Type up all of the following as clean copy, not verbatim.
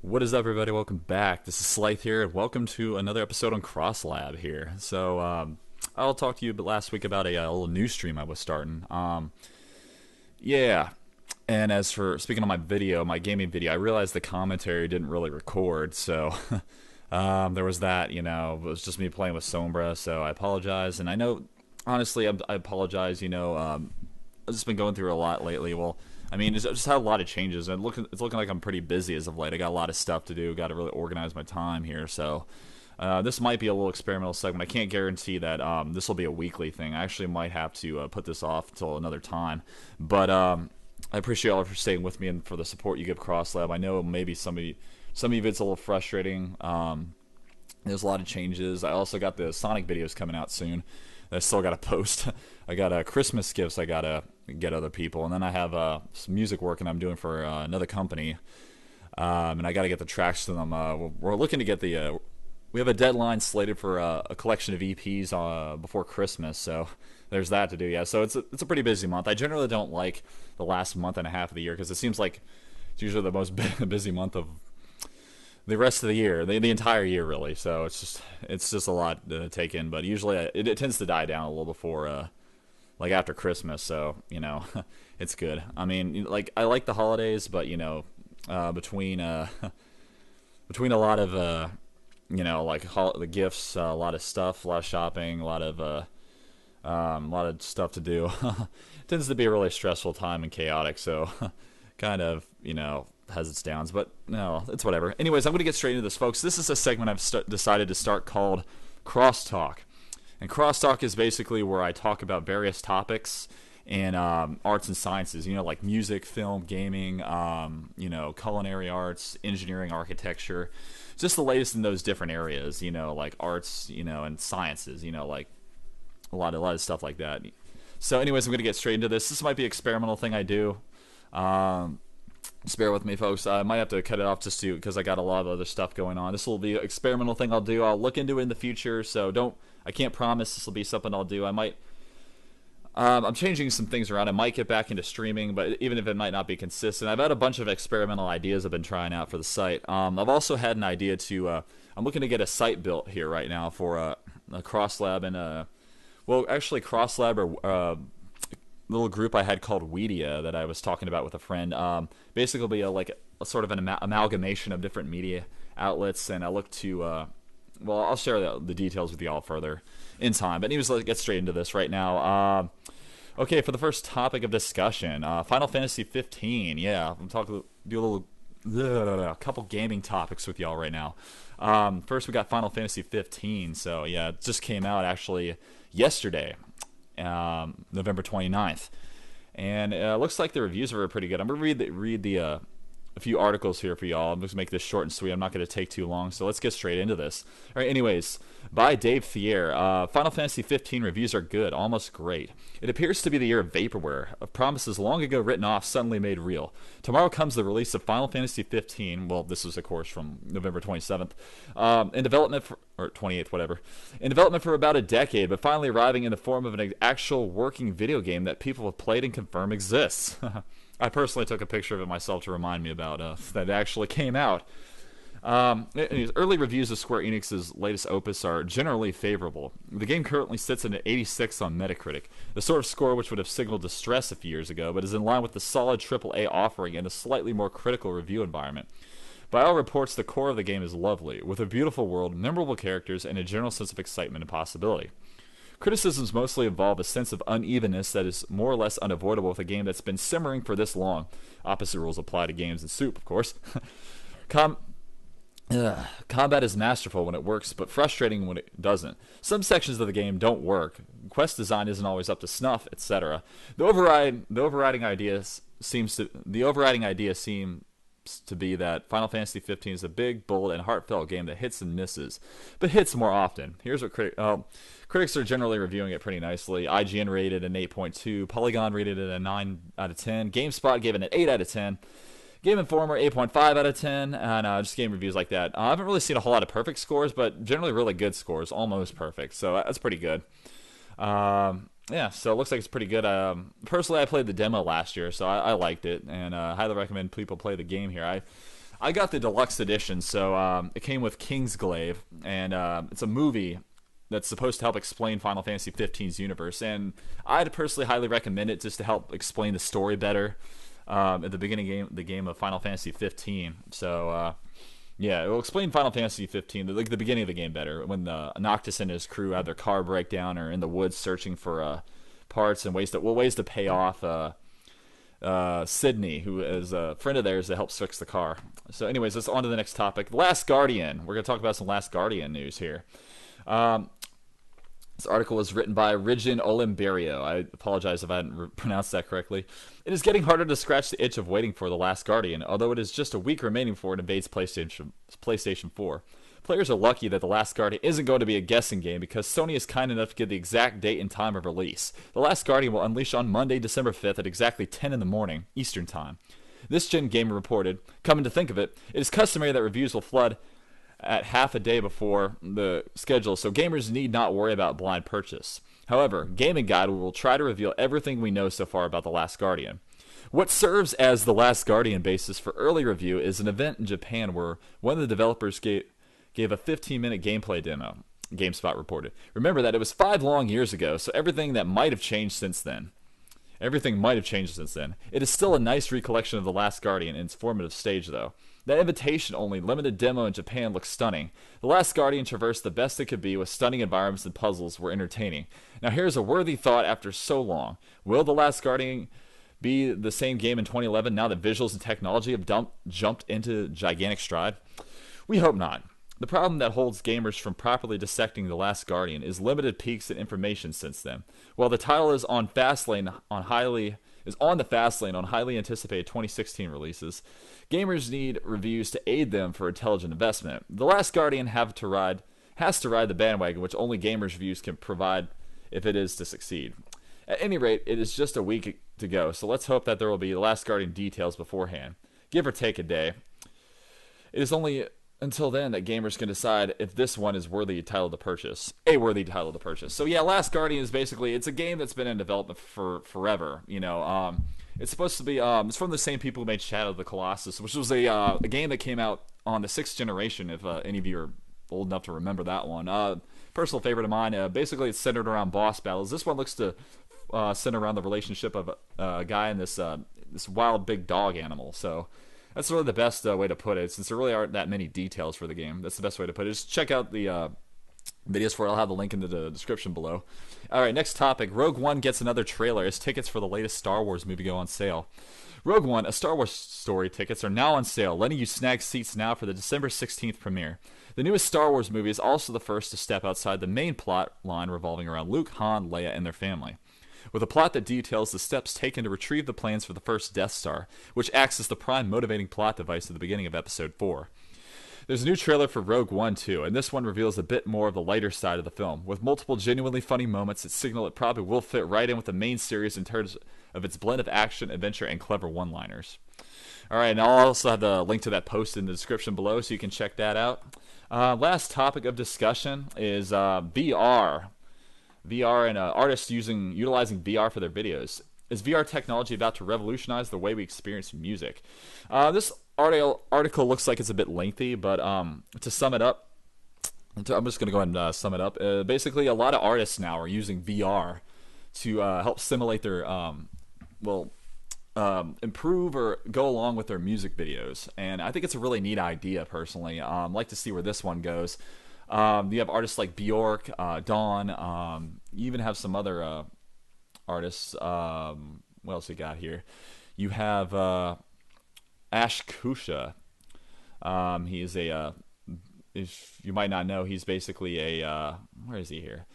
What is up, everybody? Welcome back. This is Slythe here, and welcome to another episode on CrossLab here. I'll talk to you last week about a little new stream I was starting. Yeah, and as for speaking on my video, my gaming video, I realized the commentary didn't really record, so there was that. It was just me playing with Sombra, so I apologize. And I know, honestly, I apologize. I've just been going through a lot lately. Well, I mean, it's just had a lot of changes, and it's looking like I'm pretty busy as of late. I got a lot of stuff to do, got to really organize my time here, so this might be a little experimental segment. I can't guarantee that this will be a weekly thing. I actually might have to put this off until another time, but I appreciate all for staying with me and for the support you give CrossLab. I know maybe some of you it's a little frustrating. There's a lot of changes. I also got the Sonic videos coming out soon. I still got to post. I got Christmas gifts I got to get other people. And then I have some music work I'm doing for another company. And I got to get the tracks to them. We're looking to get we have a deadline slated for a collection of EPs before Christmas. So there's that to do. Yeah, so it's a pretty busy month. I generally don't like the last month and a half of the year because it seems like it's usually the most busy month of the rest of the year, the entire year, really. So it's just a lot to take in. But usually it tends to die down a little before, like after Christmas. So it's good. I mean, like I like the holidays, but between between a lot of like the gifts, a lot of stuff, a lot of shopping, a lot of stuff to do, it tends to be a really stressful time and chaotic. So kind of has its downs, but no, it's whatever. Anyways, I'm going to get straight into this, folks. This is a segment I've decided to start called Crosstalk. And Crosstalk is basically where I talk about various topics in arts and sciences, like music, film, gaming, culinary arts, engineering, architecture, just the latest in those different areas, like arts, and sciences, like a lot of stuff like that. So anyways, I'm going to get straight into this. This might be an experimental thing I do. Just bear with me, folks. I might have to cut it off just because I got a lot of other stuff going on. This will be an experimental thing I'll do. I'll look into it in the future, so I can't promise this will be something I'll do. I'm changing some things around. I might get back into streaming, but even if it might not be consistent, I've had a bunch of experimental ideas I've been trying out for the site. I've also had an idea I'm looking to get a site built here right now for a CrossLab and actually CrossLab or little group I had called Weedia that I was talking about with a friend. Basically, will be a sort of an amalgamation of different media outlets, and I look to. I'll share the details with y'all further in time. But anyways, let's get straight into this right now. Okay, for the first topic of discussion, Final Fantasy 15. Yeah, I'm a couple gaming topics with y'all right now. First, we got Final Fantasy 15. So yeah, it just came out actually yesterday. November 29th, and it looks like the reviews are pretty good. I'm gonna read a few articles here for y'all. I'm just gonna make this short and sweet. I'm not gonna take too long, so let's get straight into this. All right. Anyways, by Dave Thier, Final Fantasy 15 reviews are good, almost great. It appears to be the year of vaporware, of promises long ago written off suddenly made real. Tomorrow comes the release of Final Fantasy 15. Well, this is of course from November 27th, in development or 28th, whatever, in development for about a decade, but finally arriving in the form of an actual working video game that people have played and confirm exists. I personally took a picture of it myself to remind me about that it actually came out. Early reviews of Square Enix's latest opus are generally favorable. The game currently sits at an 86 on Metacritic, the sort of score which would have signaled distress a few years ago, but is in line with the solid AAA offering in a slightly more critical review environment. By all reports, the core of the game is lovely, with a beautiful world, memorable characters, and a general sense of excitement and possibility. Criticisms mostly involve a sense of unevenness that is more or less unavoidable with a game that's been simmering for this long. Opposite rules apply to games and soup, of course. Combat is masterful when it works, but frustrating when it doesn't. Some sections of the game don't work. Quest design isn't always up to snuff, etc. The overriding idea seems to be that Final Fantasy 15 is a big, bold, and heartfelt game that hits and misses, but hits more often. Here's what critics are generally reviewing it pretty nicely. IGN rated it an 8.2, Polygon rated it a 9 out of 10, GameSpot gave it an 8 out of 10, Game Informer 8.5 out of 10, and just game reviews like that. I haven't really seen a whole lot of perfect scores, but generally really good scores, almost perfect, so that's pretty good. Yeah, so it looks like it's pretty good. Personally, I played the demo last year, so I liked it, and highly recommend people play the game here. I got the deluxe edition, so it came with Kingsglaive, and it's a movie that's supposed to help explain Final Fantasy 15's universe. And I'd personally highly recommend it just to help explain the story better at the beginning the game of Final Fantasy 15. So yeah, it will explain Final Fantasy 15, like the beginning of the game better, when Noctis and his crew have their car breakdown or in the woods searching for parts and ways to pay off Sydney, who is a friend of theirs that helps fix the car. So anyways, let's on to the next topic. Last Guardian. We're going to talk about some Last Guardian news here. This article was written by Rigin Olimberio. I apologize if I hadn't pronounced that correctly. It is getting harder to scratch the itch of waiting for The Last Guardian, although it is just a week remaining before it invades PlayStation 4. Players are lucky that The Last Guardian isn't going to be a guessing game because Sony is kind enough to give the exact date and time of release. The Last Guardian will unleash on Monday, December 5th at exactly 10 in the morning, Eastern Time. This Gen Gamer reported, coming to think of it, it is customary that reviews will flood at half a day before the schedule, so gamers need not worry about blind purchase. However, Gaming Guide will try to reveal everything we know so far about The Last Guardian. What serves as The Last Guardian basis for early review is an event in Japan where one of the developers gave a 15-minute gameplay demo, GameSpot reported. Remember that it was 5 long years ago, so everything that might have changed since then. Everything might have changed since then. It is still a nice recollection of The Last Guardian in its formative stage, though. That invitation-only limited demo in Japan looks stunning. The Last Guardian traversed the best it could be with stunning environments and puzzles were entertaining. Now here's a worthy thought after so long. Will The Last Guardian be the same game in 2011 now that visuals and technology have jumped into gigantic stride? We hope not. The problem that holds gamers from properly dissecting The Last Guardian is limited peaks and information since then. While the title is on the fast lane on highly anticipated 2016 releases, gamers need reviews to aid them for intelligent investment. The Last Guardian has to ride the bandwagon, which only gamers' reviews can provide if it is to succeed. At any rate, it is just a week to go, so let's hope that there will be The Last Guardian details beforehand, give or take a day. It is only until then that gamers can decide if this one is a worthy title to purchase. So yeah, Last Guardian is basically, it's a game that's been in development for forever. It's supposed to be it's from the same people who made Shadow of the Colossus, which was a game that came out on the 6th generation, if any of you are old enough to remember that one. Personal favorite of mine. Basically it's centered around boss battles. This one looks to center around the relationship of a guy and this wild big dog animal. So that's really the best way to put it, since there really aren't that many details for the game. That's the best way to put it. Just check out the videos for it. I'll have the link in the description below. Alright, next topic. Rogue One gets another trailer as tickets for the latest Star Wars movie go on sale. Rogue One, a Star Wars story tickets are now on sale, letting you snag seats now for the December 16th premiere. The newest Star Wars movie is also the first to step outside the main plot line revolving around Luke, Han, Leia, and their family, with a plot that details the steps taken to retrieve the plans for the first Death Star, which acts as the prime motivating plot device at the beginning of Episode 4. There's a new trailer for Rogue One too, and this one reveals a bit more of the lighter side of the film, with multiple genuinely funny moments that signal it probably will fit right in with the main series in terms of its blend of action, adventure, and clever one-liners. Alright, and I'll also have the link to that post in the description below so you can check that out. Last topic of discussion is VR. VR and artists utilizing VR for their videos. Is VR technology about to revolutionize the way we experience music? This article looks like it's a bit lengthy, but to sum it up, I'm just going to go ahead and sum it up. Basically, a lot of artists now are using VR to help simulate their, improve or go along with their music videos. And I think it's a really neat idea, personally. I'd like to see where this one goes. You have artists like Bjork, Dawn. You even have some other artists. What else you got here? You have Ash Kusha. He is if you might not know, he's basically where is he here?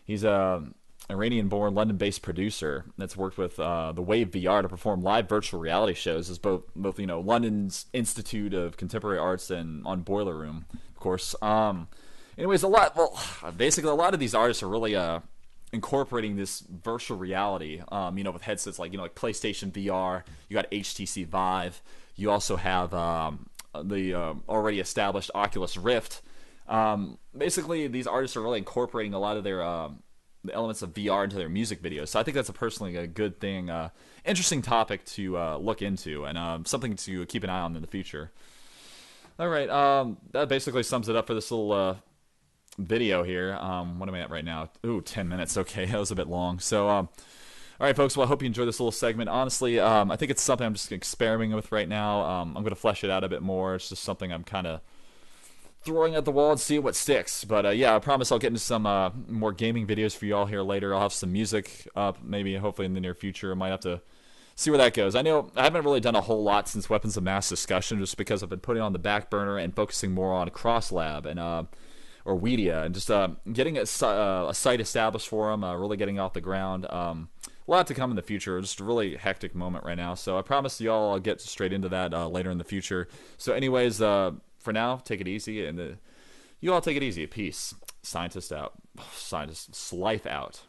He's a Iranian-born, London-based producer that's worked with the Wave VR to perform live virtual reality shows as both London's Institute of Contemporary Arts and on Boiler Room, of course. Anyways, a lot of these artists are really incorporating this virtual reality, with headsets like PlayStation VR. You got HTC Vive. You also have the already established Oculus Rift. Basically, these artists are really incorporating a lot of their the elements of VR into their music videos. So I think that's personally a good thing, interesting topic to look into, and something to keep an eye on in the future. All right. That basically sums it up for this little video here. What am I at right now? Ooh, 10 minutes. Okay, that was a bit long. So, all right, folks. Well, I hope you enjoyed this little segment. Honestly, I think it's something I'm just experimenting with right now. I'm going to flesh it out a bit more. It's just something I'm kind of throwing at the wall and see what sticks. But yeah, I promise I'll get into some more gaming videos for you all here later. I'll have some music up, maybe, hopefully in the near future. I might have to see where that goes. I know I haven't really done a whole lot since Weapons of Mass Discussion, just because I've been putting it on the back burner and focusing more on CrossLab and or Weedia, and just getting a site established for them, really getting off the ground. A lot to come in the future. Just a really hectic moment right now. So I promise y'all I'll get straight into that later in the future. So anyways, for now, take it easy, and you all take it easy. Peace. Scientist out. Scientist. Slife out.